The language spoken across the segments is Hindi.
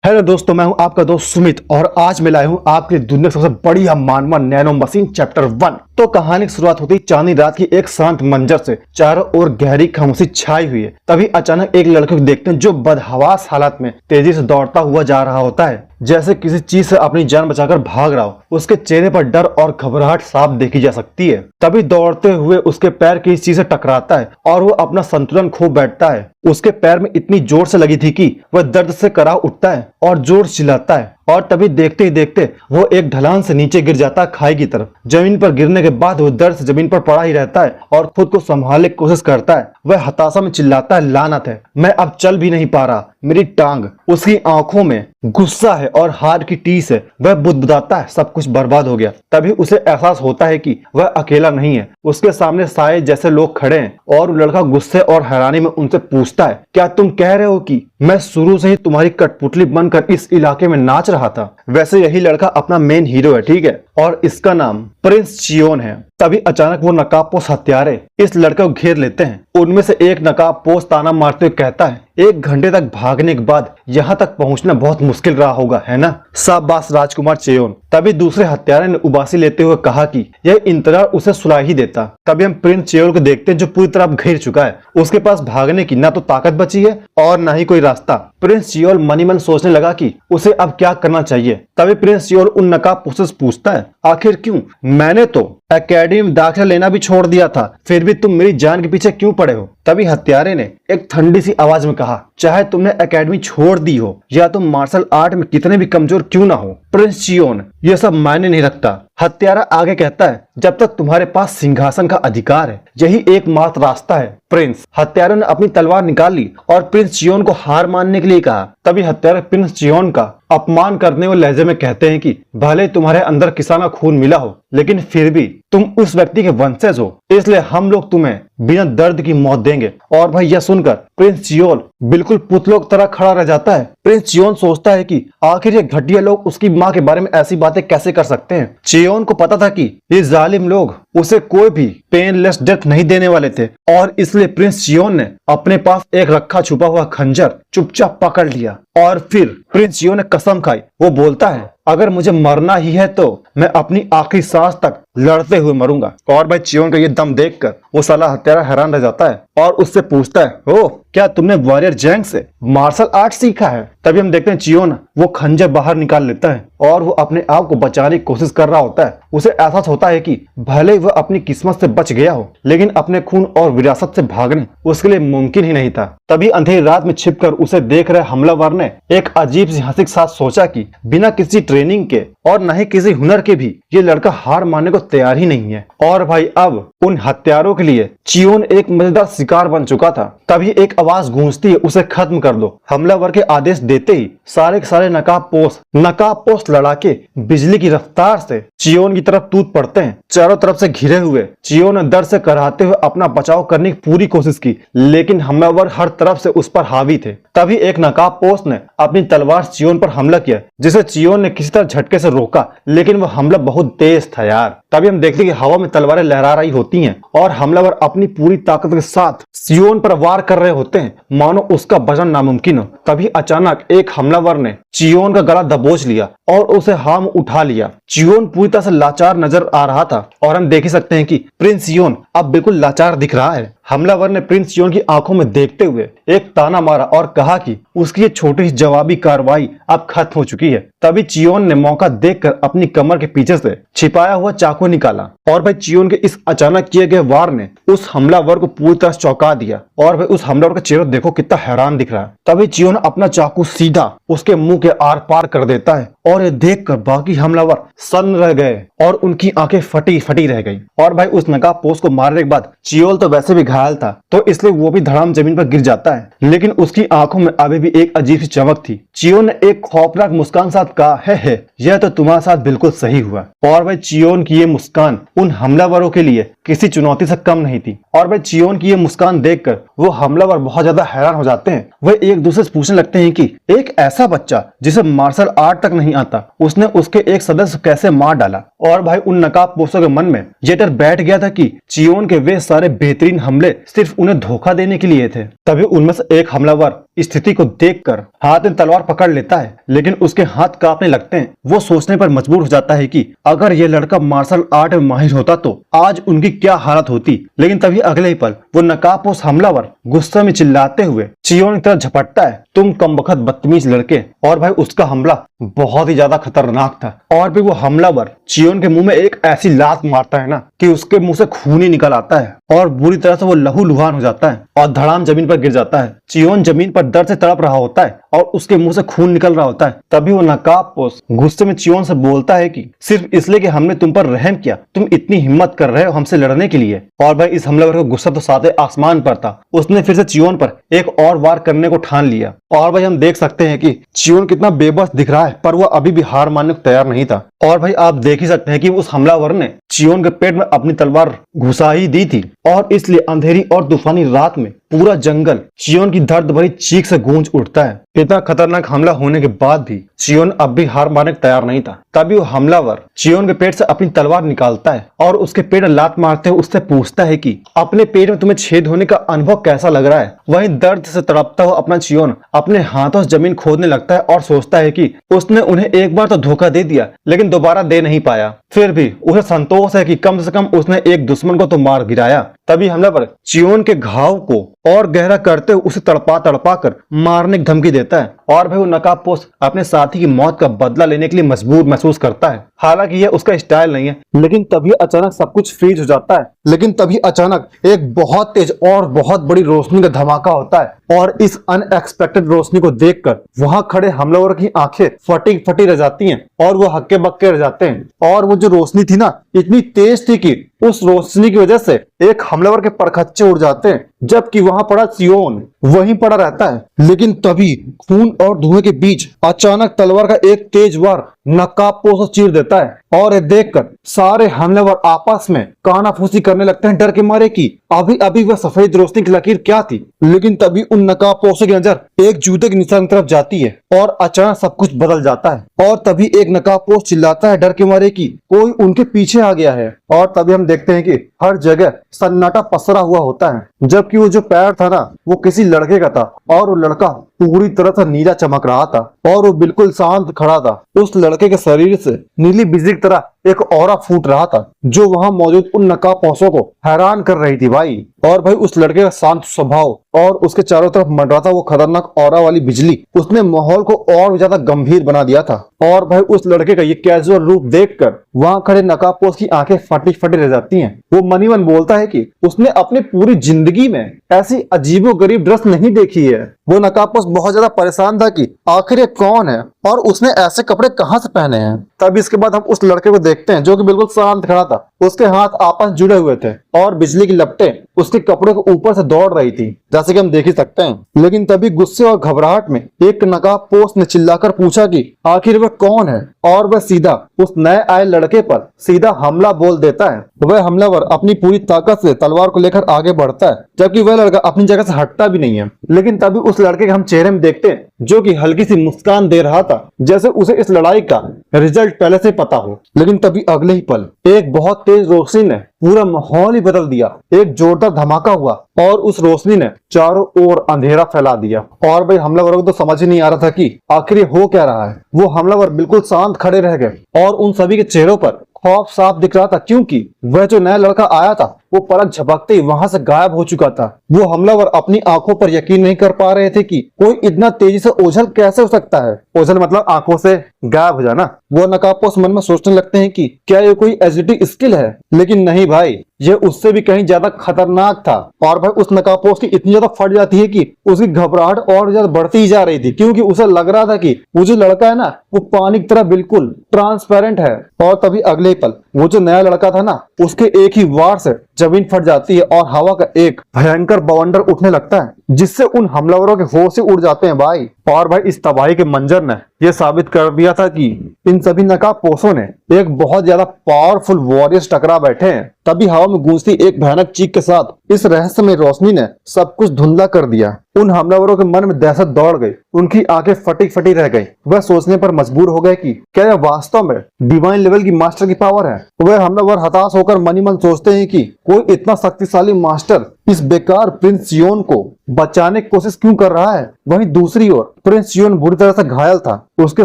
हेलो दोस्तों, मैं हूं आपका दोस्त सुमित और आज मैं लाया हूं आपके दुनिया की सबसे बड़ी मानवा नैनो मशीन चैप्टर 1। तो कहानी की शुरुआत होती है चांदनी रात की एक शांत मंजर से। चारों ओर गहरी खामोशी छाई हुई है। तभी अचानक एक लड़के को देखते हैं जो बदहवास हालत में तेजी से दौड़ता हुआ जा रहा होता है, जैसे किसी चीज से अपनी जान बचाकर भाग रहा हो। उसके चेहरे पर डर और घबराहट साफ देखी जा सकती है। तभी दौड़ते हुए उसके पैर किसी चीज से टकराता है और वो अपना संतुलन खो बैठता है। उसके पैर में इतनी जोर से लगी थी कि वह दर्द से कराह उठता है और जोर चिल्लाता है। और तभी देखते ही देखते वो एक ढलान से नीचे गिर जाता है खाई की तरफ। जमीन पर गिरने के बाद वो दर्द से जमीन पर पड़ा ही रहता है और खुद को संभालने की कोशिश करता है। वह हताशा में चिल्लाता है, लानत है, मैं अब चल भी नहीं पा रहा, मेरी टांग। उसकी आंखों में गुस्सा है और हार की टीस है। वह बुदबुदाता है, सब कुछ बर्बाद हो गया। तभी उसे एहसास होता है कि वह अकेला नहीं है। उसके सामने साए जैसे लोग खड़े हैं और लड़का गुस्से और हैरानी में उनसे पूछता है, क्या तुम कह रहे हो कि मैं शुरू से ही तुम्हारी कठपुतली बनकर इस इलाके में नाच रहा था? वैसे यही लड़का अपना मेन हीरो है, ठीक है, और इसका नाम प्रिंस चियोन है। तभी अचानक वो नकाबपोश हत्यारे इस लड़के को घेर लेते हैं। उनमें से एक नकाबपोश ताना मारते हुए कहता है, 1 घंटे तक भागने के बाद यहाँ तक पहुँचना बहुत मुश्किल रहा होगा, है ना? शाबाश राजकुमार चियोन। तभी दूसरे हत्यारे ने उबासी लेते हुए कहा कि यह इंतजार उसे सुला ही देता। तभी हम प्रिंस चियोन को देखते हैं जो पूरी तरह घिर चुका है। उसके पास भागने की ना तो ताकत बची है और ना ही कोई रास्ता। प्रिंस चियोन मनी मन सोचने लगा कि उसे अब क्या करना चाहिए। तभी प्रिंस चियोन उन नकाबपोशों से पूछता है, आखिर क्यों? मैंने तो एकेडमी में दाखिला लेना भी छोड़ दिया था, फिर भी तुम मेरी जान के पीछे क्यों पड़े हो? तभी हत्यारे ने एक ठंडी सी आवाज में कहा, चाहे तुमने एकेडमी छोड़ दी हो या तुम मार्शल आर्ट में कितने भी कमजोर क्यों ना हो, प्रिंस चियोन, ये सब मायने नहीं रखता। हत्यारा आगे कहता है, जब तक तुम्हारे पास सिंहासन का अधिकार है, यही एकमात्र रास्ता है। प्रिंस हत्यारे ने अपनी तलवार निकाल ली और प्रिंस चियोन को हार मानने के लिए कहा। तभी हत्यारे प्रिंस चियोन का अपमान करने वाले लहजे में कहते हैं कि भले तुम्हारे अंदर किसाना खून मिला हो, लेकिन फिर भी तुम उस व्यक्ति के वंशज हो, इसलिए हम लोग तुम्हें बिना दर्द की मौत देंगे। और भाई यह सुनकर प्रिंस चियोन बिल्कुल पुतलों की तरह खड़ा रह जाता है। प्रिंस चियोन सोचता है कि आखिर ये घटिया लोग उसकी माँ के बारे में ऐसी बातें कैसे कर सकते हैं। चियोन को पता था कि ये जालिम लोग उसे कोई भी पेनलेस डेथ नहीं देने वाले थे और इसलिए प्रिंस चियोन ने अपने पास एक रखा छुपा हुआ खंजर चुपचाप पकड़ लिया और फिर प्रिंस चियोन ने कसम खाई। वो बोलता है, अगर मुझे मरना ही है तो मैं अपनी आखिरी सांस तक लड़ते हुए मरूंगा। और भाई चियोन का ये दम देखकर वो साला हत्यारा हैरान रह जाता है और उससे पूछता है, ओ क्या तुमने वॉरियर जैंग से मार्शल आर्ट सीखा है? तभी हम देखते हैं चियोन वो खंजर बाहर निकाल लेता है और वो अपने आप को बचाने की कोशिश कर रहा होता है। उसे एहसास होता है कि भले वह अपनी किस्मत से बच गया हो, लेकिन अपने खून और विरासत से भागने उसके लिए मुमकिन ही नहीं था। तभी अंधेरी रात में छिपकर उसे देख रहे हमलावर ने एक अजीब सी हंसी के साथ सोचा कि बिना किसी ट्रेनिंग के और न ही किसी हुनर के भी ये लड़का हार मानने को तैयार ही नहीं है। और भाई अब उन हत्यारों के लिए चियोन एक मजेदार शिकार बन चुका था। तभी एक आवाज गूंजती है, उसे खत्म कर दो। हमलावर के आदेश देते ही सारे के सारे नकाबपोश लड़ाके बिजली की रफ्तार से चियोन की तरफ टूट पड़ते हैं। चारों तरफ से घिरे हुए चियोन ने दर्द से कराहते हुए अपना बचाव करने की पूरी कोशिश की, लेकिन हमलावर हर तरफ से उस पर हावी थे। तभी एक नकाबपोश ने अपनी तलवार चियोन पर हमला किया, जिसे चियोन ने किसी तरह झटके से रोका, लेकिन वह हमला बहुत तेज था यार। तभी हम देखते हैं कि हवा में तलवारें लहरा रही होती हैं और हमलावर अपनी पूरी ताकत के साथ चियोन पर वार कर रहे होते हैं, मानो उसका बचना नामुमकिन हो। तभी अचानक एक हमलावर ने चियोन का गला दबोच लिया और उसे हाथ उठा लिया। चियोन पूरी तरह से लाचार नजर आ रहा था और हम देख ही सकते हैं कि प्रिंस चियोन अब बिल्कुल लाचार दिख रहा है। हमलावर ने प्रिंस चियोन की आंखों में देखते हुए एक ताना मारा और कहा कि उसकी ये छोटी सी जवाबी कार्रवाई अब खत्म हो चुकी है। तभी चियोन ने मौका देखकर अपनी कमर के पीछे से छिपाया हुआ चाकू निकाला और भाई चियोन के इस अचानक किए गए वार ने उस हमलावर को पूरी तरह चौंका दिया। और भाई उस हमलावर का चेहरा देखो कितना हैरान दिख रहा है। तभी चियोन अपना चाकू सीधा उसके मुंह के आर पार कर देता है और ये देखकर बाकी हमलावर सन्न रह गए और उनकी आंखें फटी रह गई। और भाई उस नकाबपोश को मारने के बाद चियोन तो वैसे भी घायल था, तो इसलिए वो भी धड़ाम जमीन पर गिर जाता है, लेकिन उसकी आंखों में अभी भी एक अजीब सी चमक थी। चियोन ने एक खौफनाक मुस्कान साथ कहा, है यह तो तुम्हारे साथ बिल्कुल सही हुआ। और भाई चियोन की ये मुस्कान उन हमलावरों के लिए किसी चुनौती से कम नहीं थी। और भाई चियोन की ये मुस्कान देखकर वो हमलावर बहुत ज्यादा हैरान हो जाते हैं। वे एक दूसरे से पूछने लगते हैं कि एक ऐसा बच्चा जिसे मार्शल आर्ट तक नहीं आता, उसने उसके एक सदस्य कैसे मार डाला। और भाई उन नकाबपोशों के मन में ये डर बैठ गया था कि चियोन के वे सारे बेहतरीन हमले सिर्फ उन्हें धोखा देने के लिए थे। तभी उनमें से एक हमलावर स्थिति को देखकर हाथ में तलवार पकड़ लेता है, लेकिन उसके हाथ कांपने लगते हैं। वो सोचने पर मजबूर हो जाता है कि अगर ये लड़का मार्शल आर्ट में माहिर होता तो आज उनकी क्या हालत होती। लेकिन तभी अगले ही पल वो नकाबपोश हमलावर गुस्से में चिल्लाते हुए चियोन की तरफ झपटता है, तुम कमबख्त बदतमीज लड़के। और भाई उसका हमला बहुत ही ज्यादा खतरनाक था। और भी वो हमलावर चियोन के मुंह में एक ऐसी लात मारता है ना कि उसके मुंह से खून ही निकल आता है और बुरी तरह से वो लहूलुहान हो जाता है और धड़ाम जमीन पर गिर जाता है। चियोन जमीन पर दर्द से तड़प रहा होता है और उसके मुंह से खून निकल रहा होता है। तभी वो नकाबपोश गुस्से में चियोन से बोलता है कि सिर्फ इसलिए कि हमने तुम पर रहम किया तुम इतनी हिम्मत कर रहे हो हमसे लड़ने के लिए। और भाई इस हमलावर को गुस्सा तो सातवें आसमान पर था। उसने फिर से चियोन पर एक और वार करने को ठान लिया। और भाई हम देख सकते हैं कि चियोन कितना बेबस दिख रहा है, पर वो अभी भी हार मानने को तैयार नहीं था। और भाई आप देख ही सकते हैं कि उस हमलावर ने चियोन के पेट में अपनी तलवार घुसा ही दी थी और इसलिए अंधेरी और तूफानी रात में पूरा जंगल चियोन की दर्द भरी चीख से गूंज उठता है। इतना खतरनाक हमला होने के बाद भी चियोन अब भी हार मानने को तैयार नहीं था। तभी वो हमलावर चियोन के पेट से अपनी तलवार निकालता है और उसके पेट में लात मारते हुए उससे पूछता है कि अपने पेट में तुम्हें छेद होने का अनुभव कैसा लग रहा है। वहीं दर्द से तड़पता हुआ अपना चियोन अपने हाथों से जमीन खोदने लगता है और सोचता है कि उसने उन्हें एक बार तो धोखा दे दिया लेकिन दोबारा दे नहीं पाया। फिर भी उसे संतोष है कि कम से कम उसने एक दुश्मन को तो मार गिराया। तभी हमलावर चियोन के घाव को और गहरा करते हुए उसे तड़पा तड़पा कर मारने की धमकी देता है। और भाई वो नकाबपोश अपने साथी की मौत का बदला लेने के लिए मजबूर महसूस करता है। हालांकि यह उसका स्टाइल नहीं है। लेकिन तभी अचानक सब कुछ फ्रीज हो जाता है। लेकिन तभी अचानक एक बहुत तेज और बहुत बड़ी रोशनी का धमाका होता है और इस अनएक्सपेक्टेड रोशनी को देखकर वहां खड़े हमलावर की आंखें फटी फटी रह जाती हैं और वो हक्के बक्के रह जाते हैं। और वो जो रोशनी थी ना इतनी तेज थी कि उस रोशनी की वजह से एक हमलावर के परखच्चे उड़ जाते हैं, जबकि वहां पड़ा चियोन वहीं पड़ा रहता है। लेकिन तभी खून और धुएं के बीच अचानक तलवार का एक तेज वार नकाबपोश चीर देता है और ये देखकर सारे हमलावर आपस में कानाफूसी करने लगते हैं डर के मारे कि अभी अभी वह सफेद रोशनी की लकीर क्या थी। लेकिन तभी उन नकाबपोशों की नजर एक जूते के निशान की तरफ जाती है और अचानक सब कुछ बदल जाता है। और तभी एक नकाबपोश चिल्लाता है डर के मारे कि कोई उनके पीछे आ गया है। और तभी हम देखते हैं कि हर जगह सन्नाटा पसरा हुआ होता है, जबकि वो जो पैर था ना वो किसी लड़के का था और वो लड़का पूरी तरह से नीला चमक रहा था और वो बिल्कुल शांत खड़ा था। उस लड़के के शरीर से नीली बिजली की तरह एक ऑरा फूट रहा था जो वहां मौजूद उन नकाबपोशों को हैरान कर रही थी भाई। और भाई उस लड़के का शांत स्वभाव और उसके चारों तरफ मंडराता वो खतरनाक ऑरा वाली बिजली उसने माहौल को और भी ज्यादा गंभीर बना दिया था। और भाई उस लड़के का ये कैजुअल रूप देखकर वहां खड़े नकाबपोश की आंखें फटी फटी रह जाती हैं। वो मनी मन बोलता है कि उसने अपनी पूरी जिंदगी में ऐसी अजीबोगरीब ड्रेस नहीं देखी है। वो नकाबपोश बहुत ज्यादा परेशान था कि आखिर ये कौन है और उसने ऐसे कपड़े कहां से पहने हैं। तब इसके बाद हम उस लड़के को देखते हैं जो कि बिल्कुल शांत खड़ा था। उसके हाथ आपस जुड़े हुए थे और बिजली की लपटें उसके कपड़ों के ऊपर से दौड़ रही थी, जैसे कि हम देख ही सकते हैं। लेकिन तभी गुस्से और घबराहट में एक नकाबपोश ने चिल्लाकर पूछा कि आखिर वह कौन है और वह सीधा उस नए आए लड़के पर सीधा हमला बोल देता है। वह हमलावर अपनी पूरी ताकत से तलवार को लेकर आगे बढ़ता है, जबकि वह लड़का अपनी जगह से हटता भी नहीं है। लेकिन तभी उस लड़के के हम चेहरे में देखते हैं जो कि हल्की सी मुस्कान दे रहा था, जैसे उसे इस लड़ाई का रिजल्ट पहले से पता हो। लेकिन तभी अगले ही पल एक बहुत तेज रोशनी ने पूरा माहौल ही बदल दिया। एक जोरदार धमाका हुआ और उस रोशनी ने चारों ओर अंधेरा फैला दिया। और भाई हमलावरों को तो समझ ही नहीं आ रहा था कि आखिर ये हो क्या रहा है। वो हमलावर बिल्कुल शांत खड़े रह गए और उन सभी के चेहरों पर खौफ साफ दिख रहा था, क्योंकि वह जो नया लड़का आया था वो पलक झपकते ही वहां से गायब हो चुका था। वो हमलावर अपनी आंखों पर यकीन नहीं कर पा रहे थे कि कोई इतना तेजी से ओझल कैसे हो सकता है। ओझल मतलब आंखों से गायब हो जाना। वो नकाबपोश मन में सोचने लगते हैं कि क्या ये कोई एजिलिटी स्किल है, लेकिन नहीं भाई, ये उससे भी कहीं ज्यादा खतरनाक था। और भाई उस नकाबपोश की इतनी ज्यादा फट जाती है कि उसकी घबराहट और ज्यादा बढ़ती ही जा रही थी, क्योंकि उसे लग रहा था कि वो जो लड़का है ना वो पानी की तरह बिल्कुल ट्रांसपेरेंट है। और तभी अगले पल वो जो नया लड़का था ना उसके एक ही वार से जमीन फट जाती है और हवा का एक भयंकर बवंडर उठने लगता है जिससे उन हमलावरों के होश ही उड़ जाते हैं भाई। और भाई इस तबाही के मंजर ने यह साबित कर दिया था कि इन सभी नकाबपोशों ने एक बहुत ज्यादा पावरफुल वॉरियर्स टकरा बैठे हैं। तभी हवा में गूंजती एक भयानक चीख के साथ इस रहस्यमय रोशनी ने सब कुछ धुंधला कर दिया। उन हमलावरों के मन में दहशत दौड़ गई, उनकी आंखें फटी फटी रह गई। वह सोचने पर मजबूर हो गए कि क्या यह वास्तव में डिवाइन लेवल की मास्टर की पावर है। वह हमलावर हताश होकर मन ही मन सोचते हैं कि कोई इतना शक्तिशाली मास्टर इस बेकार प्रिंस सियोन को बचाने की कोशिश क्यों कर रहा है। वहीं दूसरी ओर प्रिंस सियोन बुरी तरह से घायल था, उसके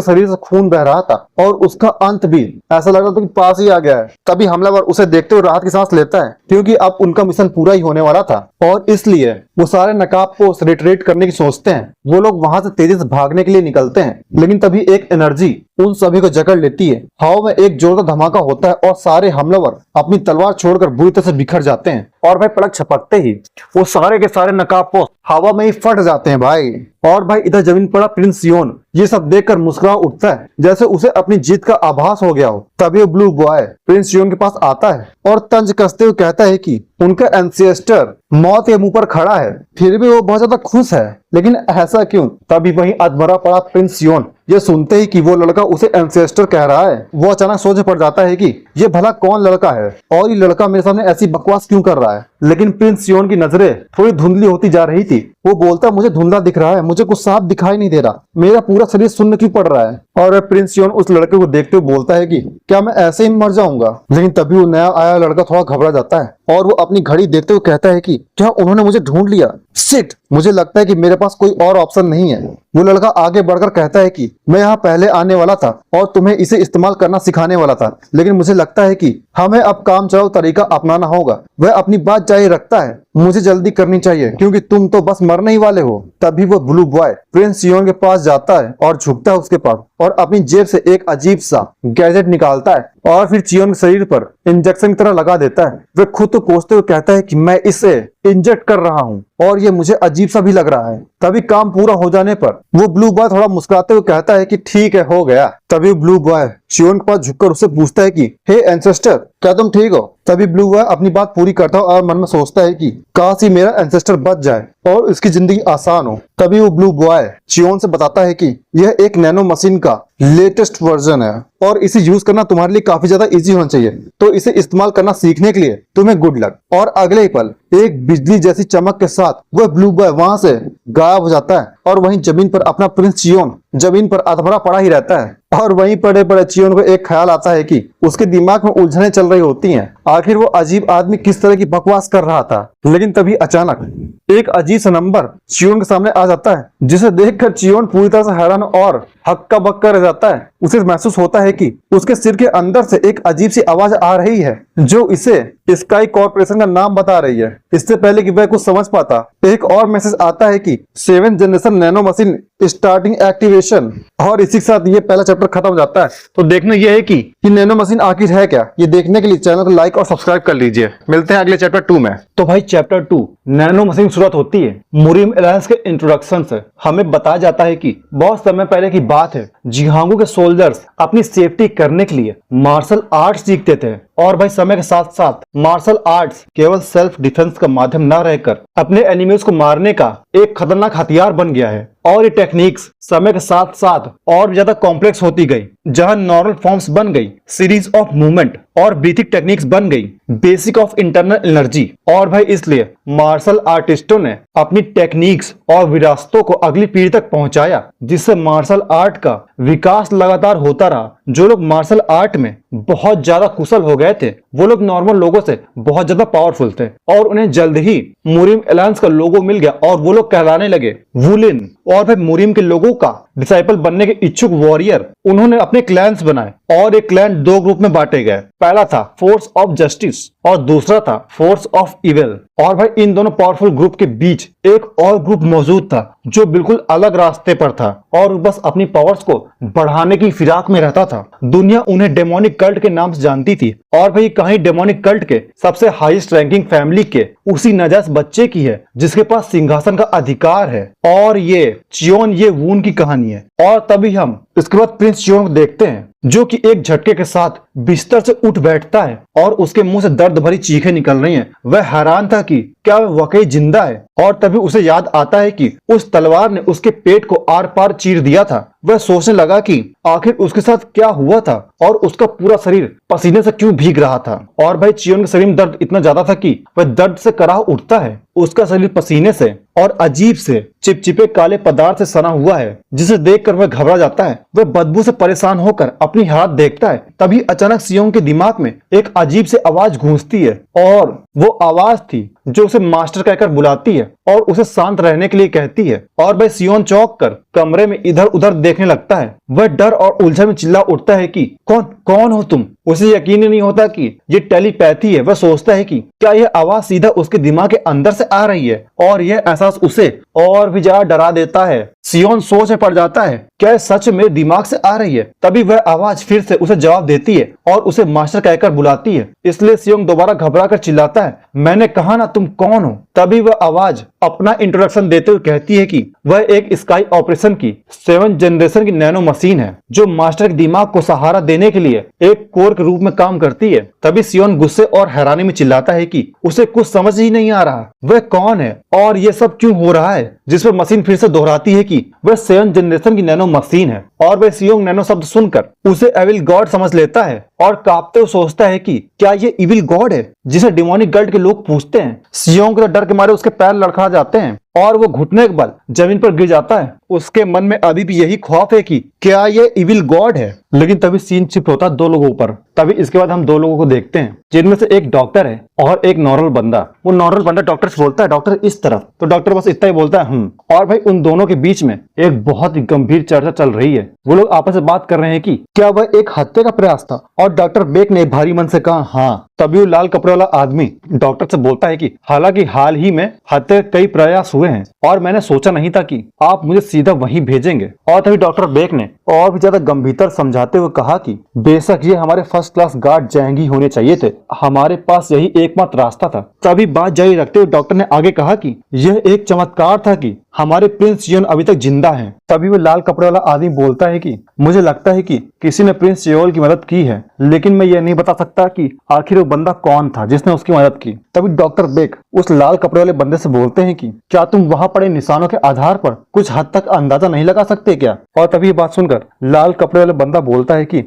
शरीर से खून बह रहा था और उसका अंत भी ऐसा लग रहा था कि पास ही आ गया है। तभी हमलावर उसे देखते हुए राहत की सांस लेता है, क्योंकि अब उनका मिशन पूरा ही होने वाला था और इसलिए वो सारे नकाब को रिट्रीट करने की सोचते हैं। वो लोग वहां से तेजी से भागने के लिए निकलते हैं, लेकिन तभी एक एनर्जी उन सभी को जकड़ लेती है। हवा में एक जोरदार धमाका होता है और सारे हमलावर अपनी तलवार छोड़कर बुरी तरह से बिखर जाते हैं। और भाई पलक झपकते ही वो सारे के सारे नकाबपोश हवा में ही फट जाते हैं भाई। और भाई इधर जमीन पड़ा प्रिंस सियोन ये सब देखकर मुस्कुरा उठता है, जैसे उसे अपनी जीत का आभास हो गया हो। तभी ब्लू बॉय प्रिंस सियोन के पास आता है और तंज कसते हुए कहता है कि उनका एंसेस्टर मौत के मुंह पर खड़ा है, फिर भी वो बहुत ज्यादा खुश है, लेकिन ऐसा क्यों। तभी वहीं अधमरा पड़ा प्रिंस सियोन ये सुनते ही कि वो लड़का उसे एंसेस्टर कह रहा है, वो अचानक सोच पड़ जाता है कि ये भला कौन लड़का है और ये लड़का मेरे सामने ऐसी बकवास क्यों कर रहा है। लेकिन प्रिंस सियोन की नजरें थोड़ी धुंधली होती जा रही थी। वो बोलता मुझे धुंधला दिख रहा है, मुझे कुछ साफ दिखाई नहीं दे रहा, मेरा पूरा शरीर सुन्न क्यों पड़ रहा है। और प्रिंस सियोन उस लड़के को देखते हुए बोलता है कि क्या मैं ऐसे ही मर जाऊंगा। लेकिन तभी वो नया आया लड़का थोड़ा घबरा जाता है और वो अपनी घड़ी देखते हुए कहता है कि क्या उन्होंने मुझे ढूंढ लिया। शिट, मुझे लगता है कि मेरे पास कोई और ऑप्शन नहीं है। वो लड़का आगे बढ़कर कहता है कि मैं यहाँ पहले आने वाला था और तुम्हें इसे इस्तेमाल करना सिखाने वाला था, लेकिन मुझे लगता है कि हमें अब काम चलाऊ तरीका अपनाना होगा। वह अपनी बात जारी रखता है, मुझे जल्दी करनी चाहिए क्योंकि तुम तो बस मरने ही वाले हो। तभी वो ब्लू बॉय प्रिंस सियोन के पास जाता है और झुकता है उसके पास और अपनी जेब से एक अजीब सा गैजेट निकालता है और फिर सियोन के शरीर पर इंजेक्शन की तरह लगा देता है। वह खुद तो कोसते हुए कहता है कि मैं इसे इंजेक्ट कर रहा हूँ और ये मुझे अजीब सा भी लग रहा है। तभी काम पूरा हो जाने पर वो ब्लू बॉय थोड़ा मुस्कुराते हुए कहता है कि ठीक है, हो गया। तभी ब्लू बॉय सियोन के पास झुककर उससे पूछता है कि हे एंसेस्टर, क्या तुम ठीक हो। तभी ब्लू बॉय अपनी बात पूरी करता है और मन में सोचता है कि काश ही मेरा एंसेस्टर बच जाए और इसकी जिंदगी आसान हो। तभी वो ब्लू बॉय सियोन से बताता है कि यह एक नैनो मशीन का लेटेस्ट वर्जन है और इसे यूज करना तुम्हारे लिए काफी ज्यादा इजी होना चाहिए, तो इसे इस्तेमाल करना सीखने के लिए तुम्हें गुड लक। और अगले ही पल एक बिजली जैसी चमक के साथ वह ब्लू बॉय वहां से गायब हो जाता है और वहीं जमीन पर अपना प्रिंस सियोन जमीन पर अधमरा पड़ा ही रहता है। और वहीं पड़े पड़े सियोन को एक ख्याल आता है कि उसके दिमाग में उलझने चल रही होती हैं, आखिर वो अजीब आदमी किस तरह की बकवास कर रहा था। लेकिन तभी अचानक एक अजीब सा नंबर सियोन के सामने आ जाता है, जिसे देखकर सियोन पूरी तरह से हैरान और हक्का बक्का रह जाता है। उसे महसूस होता है कि उसके सिर के अंदर से एक अजीब सी आवाज आ रही है जो इसे स्काई कॉर्पोरेशन का नाम बता रही है। इससे पहले कि वह कुछ समझ पाता, एक और मैसेज आता है कि 7th generation nano machine starting activation. और इसी के साथ ये पहला चैप्टर खत्म हो जाता है। तो देखना यह है कि नैनो मशीन आखिर है क्या। ये देखने के लिए चैनल को लाइक और सब्सक्राइब कर लीजिए। मिलते हैं अगले चैप्टर 2 में। तो भाई चैप्टर 2 नैनो मशीन शुरुआत होती है मुरिम एलायंस के इंट्रोडक्शन से। हमें बताया जाता है कि बहुत समय पहले की बात है, जिहांगू के सोल्जर्स अपनी सेफ्टी करने के लिए मार्शल आर्ट्स सीखते थे। और भाई समय के साथ साथ मार्शल आर्ट्स केवल सेल्फ डिफेंस का माध्यम न रहकर अपने एनिमीज को मारने का एक खतरनाक हथियार बन गया है। और ये टेक्निक्स समय के साथ साथ और भी ज्यादा कॉम्प्लेक्स होती गई, जहां नॉर्मल फॉर्म्स बन गई, सीरीज ऑफ मूवमेंट और ब्रीथिंग टेक्निक्स बन गई, बेसिक ऑफ इंटरनल एनर्जी। और भाई इसलिए मार्शल आर्टिस्टों ने अपनी टेक्निक्स और विरासतों को अगली पीढ़ी तक पहुंचाया, जिससे मार्शल आर्ट का विकास लगातार होता रहा। जो लोग मार्शल आर्ट में बहुत ज्यादा कुशल हो गए थे, वो लोग नॉर्मल लोगों से बहुत ज्यादा पावरफुल थे और उन्हें जल्द ही मुरिम एलायंस का लोगो मिल गया और वो लोग कहलाने लगे वुलिन। और फिर मुरिम के लोगों का डिसाइपल बनने के इच्छुक वॉरियर उन्होंने अपने क्लैंस बनाए और एक क्लैन 2 ग्रुप में बांटे गए। पहला था फोर्स ऑफ जस्टिस और दूसरा था फोर्स ऑफ इविल। और भाई इन दोनों पावरफुल ग्रुप के बीच एक और ग्रुप मौजूद था जो बिल्कुल अलग रास्ते पर था और बस अपनी पावर्स को बढ़ाने की फिराक में रहता था। दुनिया उन्हें डेमोनिक कल्ट के नाम से जानती थी और भाई कहीं डेमोनिक कल्ट के सबसे हाईएस्ट रैंकिंग फैमिली के उसी नाजायज बच्चे की है जिसके पास सिंहासन का अधिकार है। और ये चियोन ये वून की कहानी है। और तभी हम इसके बाद प्रिंस चियोन को देखते हैं जो कि एक झटके के साथ बिस्तर से उठ बैठता है और उसके मुंह से दर्द भरी चीखें निकल रही हैं। वह हैरान था कि क्या वह वाकई जिंदा है, और तभी उसे याद आता है कि उस तलवार ने उसके पेट को आर पार चीर दिया था। वह सोचने लगा कि आखिर उसके साथ क्या हुआ था और उसका पूरा शरीर पसीने से क्यों भीग रहा था। और भाई चियोन के शरीर में दर्द इतना ज्यादा था कि वह दर्द से कराह उठता है। उसका शरीर पसीने से और अजीब से चिपचिपे काले पदार्थ से सना हुआ है, जिसे देखकर वह घबरा जाता है। वह बदबू से परेशान होकर अपनी हाथ देखता है। तभी अचानक सियोंग के दिमाग में एक अजीब से आवाज गूंजती है, और वो आवाज थी जो उसे मास्टर कहकर बुलाती है और उसे शांत रहने के लिए कहती है। और वह सियोन चौंक कर कमरे में इधर उधर देखने लगता है। वह डर और उलझन में चिल्ला उठता है कि कौन कौन हो तुम। उसे यकीन ही नहीं होता कि ये टेलीपैथी है। वह सोचता है कि क्या यह आवाज सीधा उसके दिमाग के अंदर से आ रही है, और यह एहसास उसे और भी ज्यादा डरा देता है। सियोन सोच में पड़ जाता है, क्या सच मेरे दिमाग से आ रही है। तभी वह आवाज फिर से उसे जवाब देती है और उसे मास्टर कहकर बुलाती है। इसलिए सियोन दोबारा घबरा कर चिल्लाता है, मैंने कहा ना तुम कौन हो। तभी वह आवाज अपना इंट्रोडक्शन देते हुए कहती है कि वह एक स्काई ऑपरेशन की 7th जनरेशन की नैनो मशीन है, जो मास्टर के दिमाग को सहारा देने के लिए एक कोर के रूप में काम करती है। तभी सियोन गुस्से और हैरानी में चिल्लाता है कि उसे कुछ समझ ही नहीं आ रहा, वह कौन है और ये सब क्यों हो रहा है। जिस पर मशीन फिर से दोहराती है कि वह 7th जनरेशन की नैनो मशीन है। और वह सियोंग नैनो शब्द सुनकर उसे एविल गॉड समझ लेता है और कांपते हुए सोचता है कि क्या ये इविल गॉड है जिसे डिमोनिक गल्ट के लोग पूछते हैं। सियोंग के डर के मारे उसके पैर लड़खड़ा जाते हैं और वो घुटने के बल जमीन पर गिर जाता है। उसके मन में अभी भी यही खौफ है कि क्या ये इविल गॉड है। लेकिन तभी सीन शिफ्ट होता है 2 लोगों पर। तभी इसके बाद हम 2 लोगों को देखते हैं, जिनमें से एक डॉक्टर है और एक नॉर्मल बंदा। वो नॉर्मल बंदा डॉक्टर से बोलता है, डॉक्टर इस तरफ। तो डॉक्टर बस इतना ही बोलता है और भाई उन दोनों के बीच में एक बहुत ही गंभीर चर्चा चल रही है। वो लोग आपस में बात कर रहे हैं कि क्या वह एक हत्या का प्रयास था। और डॉक्टर बेक ने भारी मन से कहा हाँ। तभी वो लाल कपड़े वाला आदमी डॉक्टर से बोलता है कि हालांकि हाल ही में हत्या के कई प्रयास हुए हैं और मैंने सोचा नहीं था कि आप मुझे सीधा वहीं भेजेंगे। और तभी डॉक्टर बेक ने और भी ज्यादा गंभीरता समझाते हुए कहा कि बेशक ये हमारे फर्स्ट क्लास गार्ड जैंगी होने चाहिए थे, हमारे पास यही एकमात्र रास्ता था। तभी बात जारी रखते हुए डॉक्टर ने आगे कहा कि यह एक चमत्कार था कि हमारे प्रिंस चियोन अभी तक जिंदा हैं। तभी वो लाल कपड़े वाला आदमी बोलता है कि मुझे लगता है कि किसी ने प्रिंस चियोल की मदद की है, लेकिन मैं ये नहीं बता सकता कि आखिर वो बंदा कौन था जिसने उसकी मदद की। तभी डॉक्टर बेक उस लाल कपड़े वाले बंदे से बोलते हैं कि क्या तुम वहां पड़े निशानों के आधार पर कुछ हद तक अंदाजा नहीं लगा सकते क्या। और तभी ये बात सुनकर लाल कपड़े वाले बंदा बोलता है कि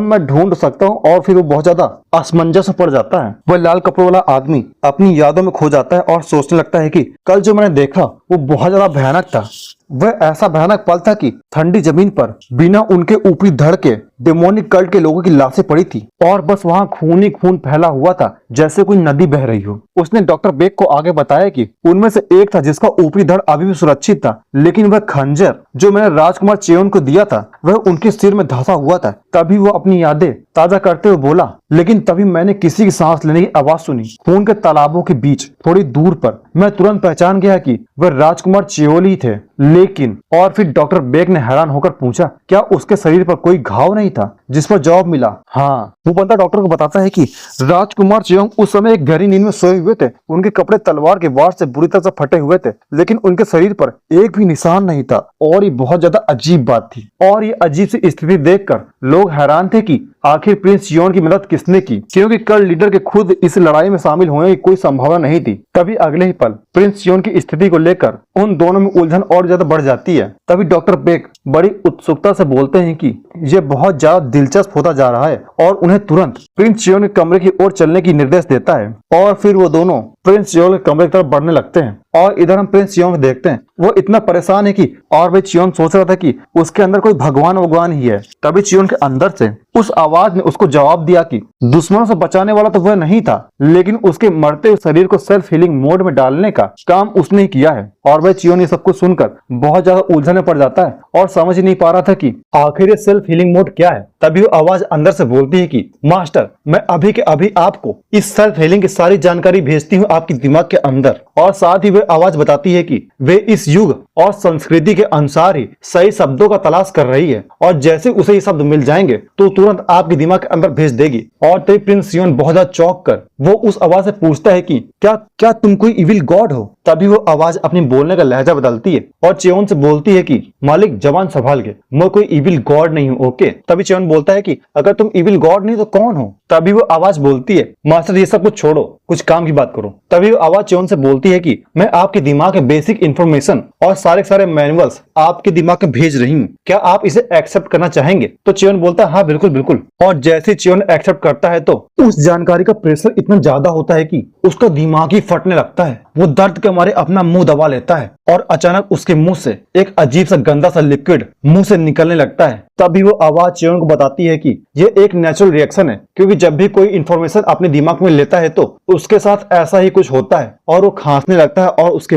मैं ढूंढ सकता हूँ। और फिर वो बहुत ज्यादा असमंजस में पड़ जाता है। वह लाल कपड़े वाला आदमी अपनी यादों में खो जाता है और सोचने लगता है कि कल जो मैंने देखा वो बहुत ज्यादा भयानक था। वह ऐसा भयानक पल था कि ठंडी जमीन पर बिना उनके ऊपरी धड़ के डेमोनिक कल्ट के लोगों की लाशें पड़ी थी और बस वहां खून ही खून फैला हुआ था, जैसे कोई नदी बह रही हो। उसने डॉक्टर बेक को आगे बताया कि उनमें से एक था जिसका ऊपरी धड़ अभी भी सुरक्षित था, लेकिन वह खंजर जो मैंने राजकुमार चेयोन को दिया था वह उनके सिर में धंसा हुआ था। तभी वो अपनी यादें ताजा करते हुए बोला, लेकिन तभी मैंने किसी की सांस लेने की आवाज सुनी खून के तालाबों के बीच थोड़ी दूर पर। मैं तुरंत पहचान गया कि वह राजकुमार चियोल ही थे। लेकिन और फिर डॉक्टर बेक ने हैरान होकर पूछा, क्या उसके शरीर पर कोई घाव नहीं था। जिस पर जवाब मिला हाँ। वो बंदा डॉक्टर को बताता है कि राजकुमार चियोंग उस समय एक गहरी नींद में सोए हुए थे। उनके कपड़े तलवार के वार से बुरी तरह से फटे हुए थे, लेकिन उनके शरीर पर एक भी निशान नहीं था। और ये बहुत ज्यादा अजीब बात थी। और ये अजीब सी स्थिति देखकर लोग हैरान थे कि आखिर प्रिंस चियोन की मदद किसने की, क्योंकि कल लीडर के खुद इस लड़ाई में शामिल होने की कोई संभावना नहीं थी। तभी अगले ही पल प्रिंस चियोन की स्थिति को लेकर उन दोनों में उलझन और ज्यादा बढ़ जाती है। तभी डॉक्टर बेक बड़ी उत्सुकता से बोलते हैं कि यह बहुत ज्यादा दिलचस्प होता जा रहा है और उन्हें तुरंत प्रिंस चियोन के कमरे की ओर चलने की निर्देश देता है। और फिर वो दोनों प्रिंस चियोन के कमरे की तरफ बढ़ने लगते हैं। और इधर हम प्रिंस चियोन को देखते हैं, वो इतना परेशान है कि और भाई चियोन सोच रहा था कि उसके अंदर कोई भगवान ही है। तभी चियोन के अंदर से उस आवाज ने उसको जवाब दिया कि दुश्मनों से बचाने वाला तो वह नहीं था, लेकिन उसके मरते हुए शरीर को सेल्फ हीलिंग मोड में डालने का काम उसने ही किया है। और वह चियोन ये सब कुछ सुनकर बहुत ज्यादा उलझन में पड़ जाता है और समझ नहीं पा रहा था कि आखिर ये सेल्फ हीलिंग मोड क्या है। तभी वो आवाज अंदर से बोलती है कि मास्टर, मैं अभी के अभी आपको इस सेल्फ हीलिंग की सारी जानकारी भेजती हूँ आपके दिमाग के अंदर। और साथ ही वह आवाज बताती है कि वे इस युग और संस्कृति के अनुसार ही सही शब्दों का तलाश कर रही है, और जैसे उसे ये शब्द मिल जाएंगे तो तुरंत आपके दिमाग के अंदर भेज देगी। और तभी प्रिंस चियोन बहुत ज्यादा चौंक कर वो उस आवाज से पूछता है कि क्या तुम कोई इविल गॉड हो। तभी वो आवाज अपनी बोलने का लहजा बदलती है और चियोन से बोलती है कि मालिक, जवान संभाल के, मैं कोई इविल गॉड नहीं हूँ, ओके। तभी चियोन बोलता है कि अगर तुम इविल गॉड नहीं तो कौन हो। तभी वो आवाज बोलती है, मास्टर ये सब कुछ छोड़ो, कुछ काम की बात करो। तभी वो आवाज च्योन से बोलती है कि मैं आपके दिमाग के बेसिक इंफॉर्मेशन और सारे मैनुअल्स आपके दिमाग में भेज रही हूँ, क्या आप इसे एक्सेप्ट करना चाहेंगे? तो च्योन बोलता है हाँ बिल्कुल बिल्कुल। और जैसे च्योन एक्सेप्ट करता है तो उस जानकारी का प्रेशर इतना ज्यादा होता है कि उसका दिमाग ही फटने लगता है। वो दर्द के मारे अपना मुंह दबा लेता है और अचानक उसके मुंह से एक अजीब सा गंदा सा लिक्विड मुंह से निकलने लगता है। तभी वो आवाज च्योन को बताती है कि ये एक नेचुरल रिएक्शन है, क्योंकि जब भी कोई इंफॉर्मेशन अपने दिमाग में लेता है तो उसके साथ ऐसा ही कुछ होता है और वो खांसने लगता है और उसके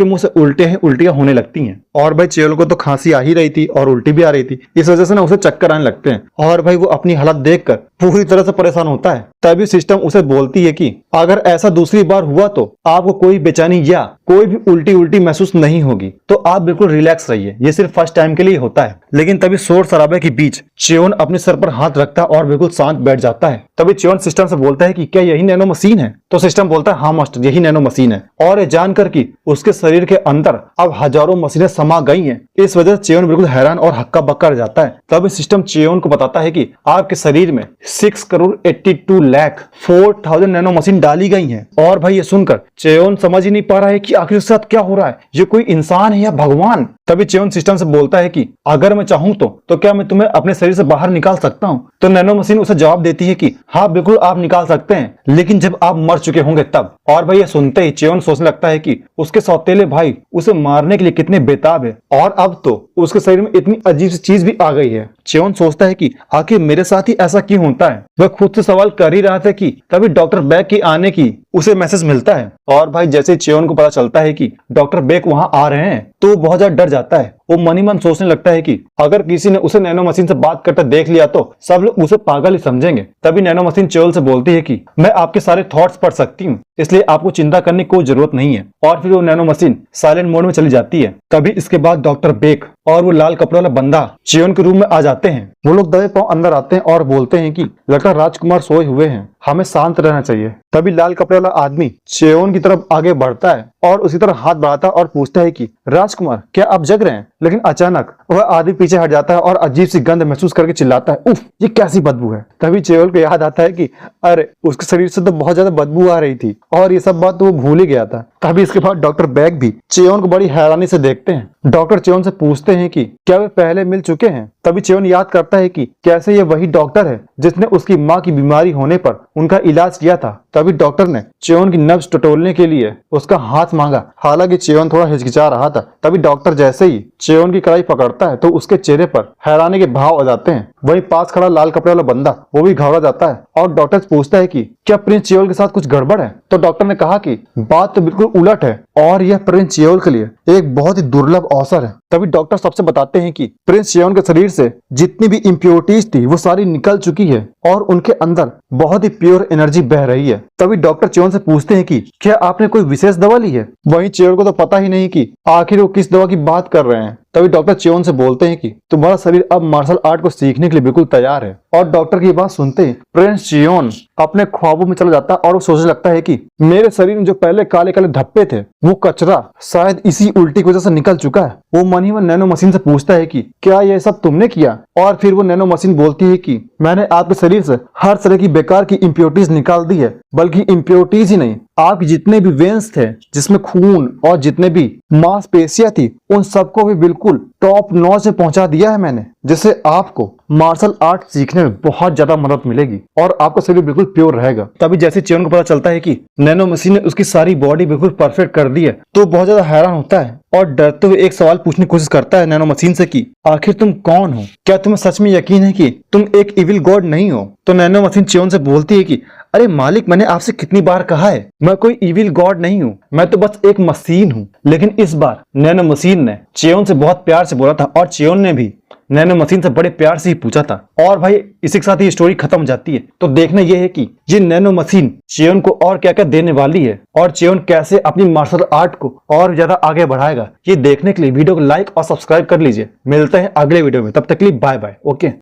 मुंह से उल्टियां होने लगती हैं। और भाई च्योन को तो खांसी आ ही रही थी और उल्टी भी आ रही थी, इस वजह से ना उसे चक्कर आने लगते हैं और भाई वो अपनी हालत देखकर पूरी तरह से परेशान होता है। तभी सिस्टम उसे बोलती है कि अगर ऐसा दूसरी बार हुआ तो आपको कोई बेचैनी या कोई भी उल्टी महसूस नहीं होगी, तो आप बिल्कुल रिलैक्स रहिए, ये सिर्फ फर्स्ट टाइम के लिए होता है। लेकिन तभी शोर शराबे के बीच च्योन अपने सर पर हाथ रखता है और बिल्कुल शांत बैठ जाता है। तभी च्योन सिस्टम से बोलता है कि क्या यही नैनो मशीन है? तो सिस्टम बोलता है हाँ मास्टर, यही नैनो मशीन है। और ये जानकर कि उसके शरीर के अंदर अब हजारों मशीनें समा गई हैं, इस वजह से च्योन बिल्कुल हैरान और हक्का बक्का रह जाता है। तभी सिस्टम च्योन को बताता है कि आपके शरीर में 6,82,04,000 नैनो मशीन डाली गई हैं। और भाई ये सुनकर च्योन समझ ही नहीं पा रहा है कि आखिर उसके साथ क्या हो रहा है, ये कोई इंसान है या भगवान। तभी च्योन सिस्टम से बोलता है कि अगर मैं चाहूं तो क्या मैं तुम्हें अपने शरीर से बाहर निकाल सकता हूं? तो नैनो मशीन उसे जवाब देती है कि हाँ बिल्कुल आप निकाल सकते हैं, लेकिन जब आप मर चुके होंगे तब। और भाई ये सुनते ही च्योन सोचने लगता है कि उसके सौतेले भाई उसे मारने के लिए कितने बेताब है और अब तो उसके शरीर में इतनी अजीब सी चीज भी आ गई है। च्योन सोचता है कि आखिर मेरे साथ ही ऐसा क्यों होता है। वह खुद से सवाल कर ही रहा था कि तभी डॉक्टर बैग के आने की उसे मैसेज मिलता है। और भाई जैसे च्योन को पता चलता है कि डॉक्टर बेक वहां आ रहे हैं तो वो बहुत ज्यादा डर जाता है। वो मन ही मन सोचने लगता है कि अगर किसी ने उसे नैनो मशीन से बात करते देख लिया तो सब लोग उसे पागल ही समझेंगे। तभी नैनो मशीन च्योन से बोलती है कि मैं आपके सारे थॉट्स पढ़ सकती हूँ, इसलिए आपको चिंता करने की कोई जरूरत नहीं है। और फिर वो नैनो मशीन साइलेंट मोड में चली जाती है। तभी इसके बाद डॉक्टर बेक और वो लाल कपड़े वाला बंदा च्योन के रूम में आ जाते हैं। वो लोग दबे पांव अंदर आते हैं और बोलते हैं कि लगता राजकुमार सोए हुए हैं, हमें शांत रहना चाहिए। तभी लाल कपड़े वाला आदमी च्योन की तरफ आगे बढ़ता है और उसी तरह हाथ बढ़ाता है और पूछता है कि राजकुमार क्या आप जग रहे हैं? लेकिन अचानक वह आदमी पीछे हट जाता है और अजीब सी गंध महसूस करके चिल्लाता है, उफ ये कैसी बदबू है। तभी च्योन को याद आता है कि अरे उसके शरीर से तो बहुत ज्यादा बदबू आ रही थी और ये सब बात तो वो भूल ही गया था। तभी इसके बाद डॉक्टर बैग भी च्योन को बड़ी हैरानी से देखते हैं। डॉक्टर च्योन से पूछते हैं कि क्या वे पहले मिल चुके हैं? तभी च्योन याद करता है कि कैसे ये वही डॉक्टर है जिसने उसकी माँ की बीमारी होने पर उनका इलाज किया था। तभी डॉक्टर ने च्योन की नब्ज टटोलने के लिए उसका हाथ मांगा, हालांकि च्योन थोड़ा हिचकिचा रहा था। तभी डॉक्टर जैसे ही च्योन की कलाई पकड़ता है तो उसके चेहरे पर हैरानी के भाव आ जाते हैं। वहीं पास खड़ा लाल कपड़े वाला बंदा वो भी घबरा जाता है और डॉक्टर से पूछता है कि क्या प्रिंस च्योन के साथ कुछ गड़बड़ है? तो डॉक्टर ने कहा कि बात तो बिल्कुल उलट है और यह प्रिंस च्योन के लिए एक बहुत ही दुर्लभ अवसर है। तभी डॉक्टर सबसे बताते हैं कि प्रिंस च्योन के शरीर से जितनी भी इम्प्योरिटीज थी वो सारी निकल चुकी है और उनके अंदर बहुत ही प्योर एनर्जी बह रही है। तभी डॉक्टर च्योन से पूछते हैं कि क्या आपने कोई विशेष दवा ली है? वहीं च्योन को तो पता ही नहीं कि आखिर वो किस दवा की बात कर रहे हैं। तभी डॉक्टर च्योन से बोलते हैं कि तुम्हारा शरीर अब मार्शल आर्ट को सीखने के लिए बिल्कुल तैयार है। और डॉक्टर की बात सुनते ही प्रिंस च्योन अपने ख्वाबों में चला जाता है और वो सोचने लगता है कि मेरे शरीर में जो पहले काले काले धब्बे थे वो कचरा शायद इसी उल्टी की वजह से निकल चुका है। वो मन ही मन नैनो मशीन से पूछता है कि क्या ये सब तुमने किया? और फिर वो नैनो मशीन बोलती है कि मैंने आपके शरीर से हर तरह की बेकार की इम्प्योरिटीज निकाल दी है, बल्कि इम्प्योरिटीज ही नहीं, आप जितने भी वेन्स थे जिसमें खून और जितने भी मांसपेशियां थी उन सबको भी बिल्कुल टॉप नॉच से पहुंचा दिया है मैंने, जिससे आपको मार्शल आर्ट सीखने में बहुत ज्यादा मदद मिलेगी और आपका शरीर बिल्कुल प्योर रहेगा। तभी जैसे च्योन को पता चलता है कि नैनो मशीन ने उसकी सारी बॉडी बिल्कुल परफेक्ट कर दी है तो बहुत ज्यादा हैरान होता है और डरते हुए एक सवाल पूछने की कोशिश करता है नैनो मशीन से कि आखिर तुम कौन हो? क्या तुम्हें सच में यकीन है कि तुम एक इविल गॉड नहीं हो? तो नैनो मशीन च्योन से बोलती है कि अरे मालिक, मैंने आपसे कितनी बार कहा है मैं कोई इविल गॉड नहीं हूँ, मैं तो बस एक मशीन हूँ। लेकिन इस बार नैनो मशीन ने च्योन से बहुत प्यार से बोला था और च्योन ने भी नैनो मशीन से बड़े प्यार से ही पूछा था। और भाई इसी के साथ ही स्टोरी खत्म हो जाती है। तो देखना यह है कि ये नैनो मशीन च्योन को और क्या क्या देने वाली है और च्योन कैसे अपनी मार्शल आर्ट को और ज्यादा आगे बढ़ाएगा। ये देखने के लिए वीडियो को लाइक और सब्सक्राइब कर लीजिए। मिलते हैं अगले वीडियो में, तब तक के लिए बाय बाय। ओके।